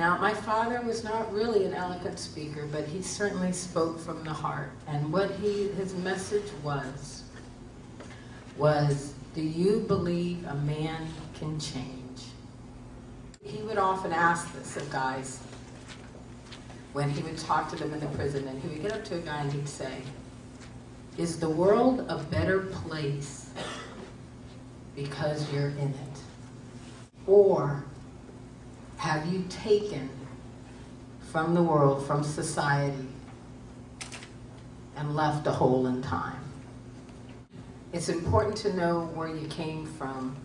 Now, my father was not really an eloquent speaker, but he certainly spoke from the heart. And what his message was, do you believe a man can change? He would often ask this of guys when he would talk to them in the prison, and he would get up to a guy and he'd say, is the world a better place because you're in it? Or have you taken from the world, from society, and left a hole in time? It's important to know where you came from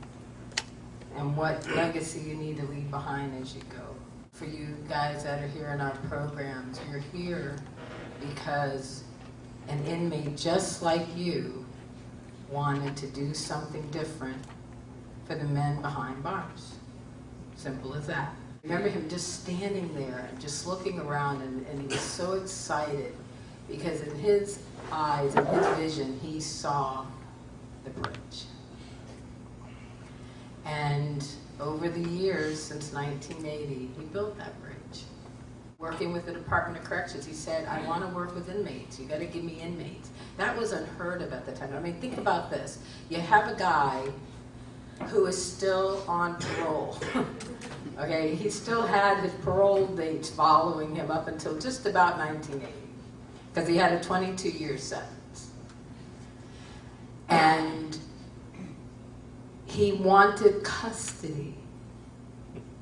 and what legacy you need to leave behind as you go. For you guys that are here in our programs, you're here because an inmate just like you wanted to do something different for the men behind bars. Simple as that. I remember him just standing there and just looking around, and he was so excited because in his eyes, in his vision, he saw the bridge. And over the years, since 1980, he built that bridge. Working with the Department of Corrections, he said, I want to work with inmates. You got to give me inmates. That was unheard of at the time. I mean, think about this. You have a guy who is still on parole. Okay, he still had his parole dates following him up until just about 1980, because he had a 22-year sentence. And he wanted custody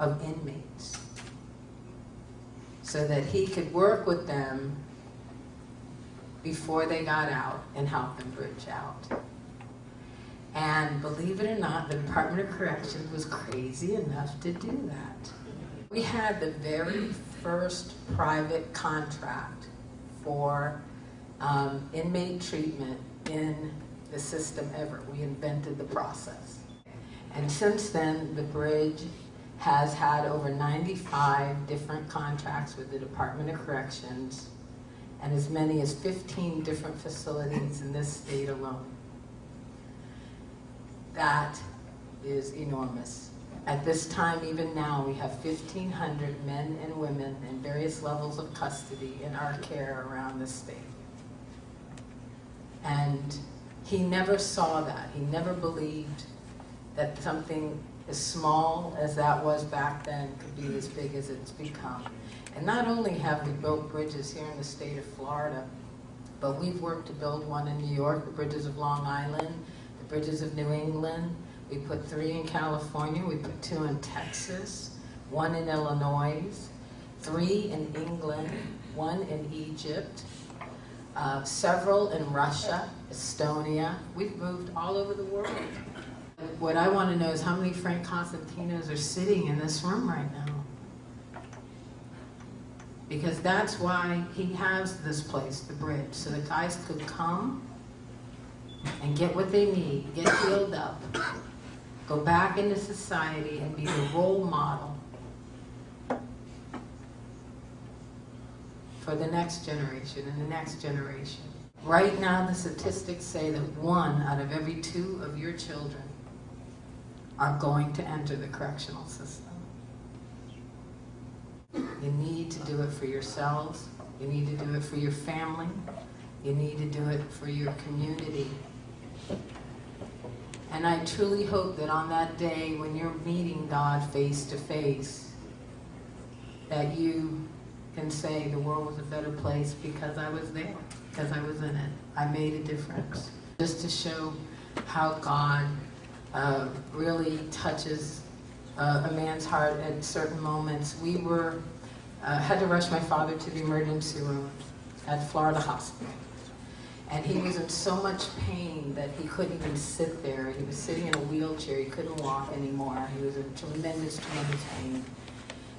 of inmates so that he could work with them before they got out and help them bridge out. And believe it or not, the Department of Corrections was crazy enough to do that. We had the very first private contract for inmate treatment in the system ever. We invented the process. And since then, the bridge has had over 95 different contracts with the Department of Corrections and as many as 15 different facilities in this state alone. That is enormous. At this time, even now, we have 1,500 men and women in various levels of custody in our care around the state. And he never saw that. He never believed that something as small as that was back then could be as big as it's become. And not only have we built bridges here in the state of Florida, but we've worked to build one in New York, the bridges of Long Island, the bridges of New England. We put 3 in California, we put 2 in Texas, 1 in Illinois, 3 in England, 1 in Egypt, several in Russia, Estonia. We've moved all over the world. What I want to know is how many Frank Constantinos are sitting in this room right now. Because that's why he has this place, the bridge, so that guys could come and get what they need, get healed up, go back into society and be the role model for the next generation and the next generation. Right now, the statistics say that 1 out of every 2 of your children are going to enter the correctional system. You need to do it for yourselves. You need to do it for your family. You need to do it for your community. And I truly hope that on that day when you're meeting God face to face, that you can say the world was a better place because I was there, because I was in it. I made a difference. Just to show how God really touches a man's heart at certain moments. We had to rush my father to the emergency room at Florida Hospital. And he was in so much pain that he couldn't even sit there. He was sitting in a wheelchair. He couldn't walk anymore. He was in tremendous, tremendous pain.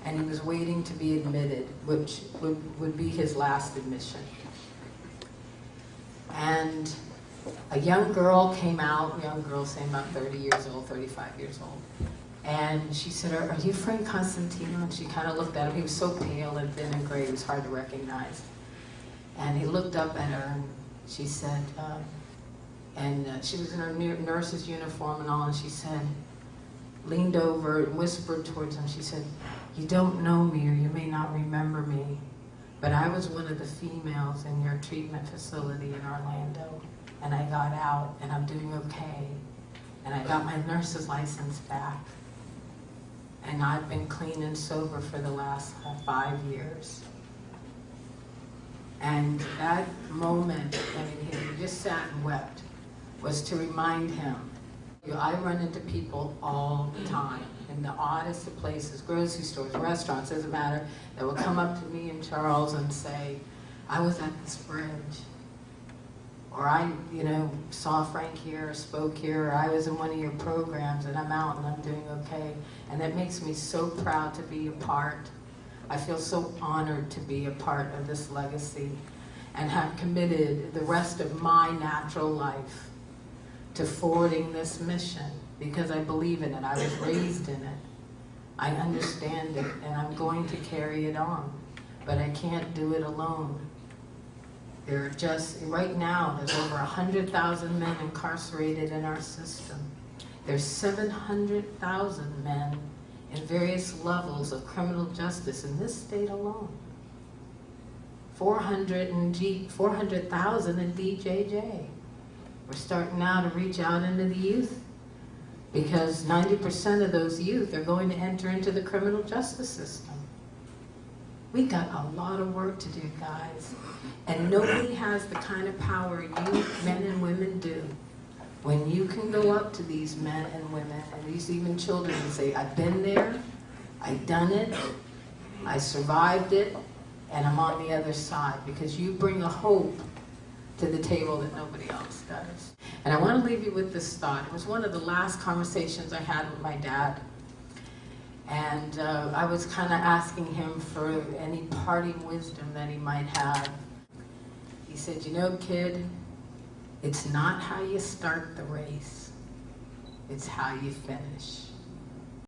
And he was waiting to be admitted, which would be his last admission. And a young girl came out, young girl saying about 30 years old, 35 years old. And she said, are you Frank Constantino? And she kind of looked at him. He was so pale and thin and gray, it was hard to recognize. And he looked up at her and she said, she was in her nurse's uniform and all, and she said, leaned over and whispered towards him, she said, You don't know me or you may not remember me, but I was one of the females in your treatment facility in Orlando, and I got out and I'm doing okay, and I got my nurse's license back, and I've been clean and sober for the last 5 years. And that moment when he just sat and wept was to remind him. I run into people all the time, in the oddest of places, grocery stores, restaurants, doesn't matter, that will come up to me and Charles and say, I was at this bridge, or I, saw Frank here, or spoke here, or I was in one of your programs and I'm out and I'm doing okay. And that makes me so proud to be a part. I feel so honored to be a part of this legacy and have committed the rest of my natural life to forwarding this mission because I believe in it. I was raised in it. I understand it, and I'm going to carry it on. But I can't do it alone. There are just, right now, there's over 100,000 men incarcerated in our system. There's 700,000 men in various levels of criminal justice in this state alone. 400,000 in DJJ. We're starting now to reach out into the youth because 90% of those youth are going to enter into the criminal justice system. We got a lot of work to do, guys. And nobody has the kind of power you, men and women, do. When you can go up to these men and women, and these even children, and say, I've been there, I've done it, I survived it, and I'm on the other side. Because you bring a hope to the table that nobody else does. And I want to leave you with this thought. It was one of the last conversations I had with my dad. And I was kind of asking him for any parting wisdom that he might have. He said, kid, it's not how you start the race, it's how you finish.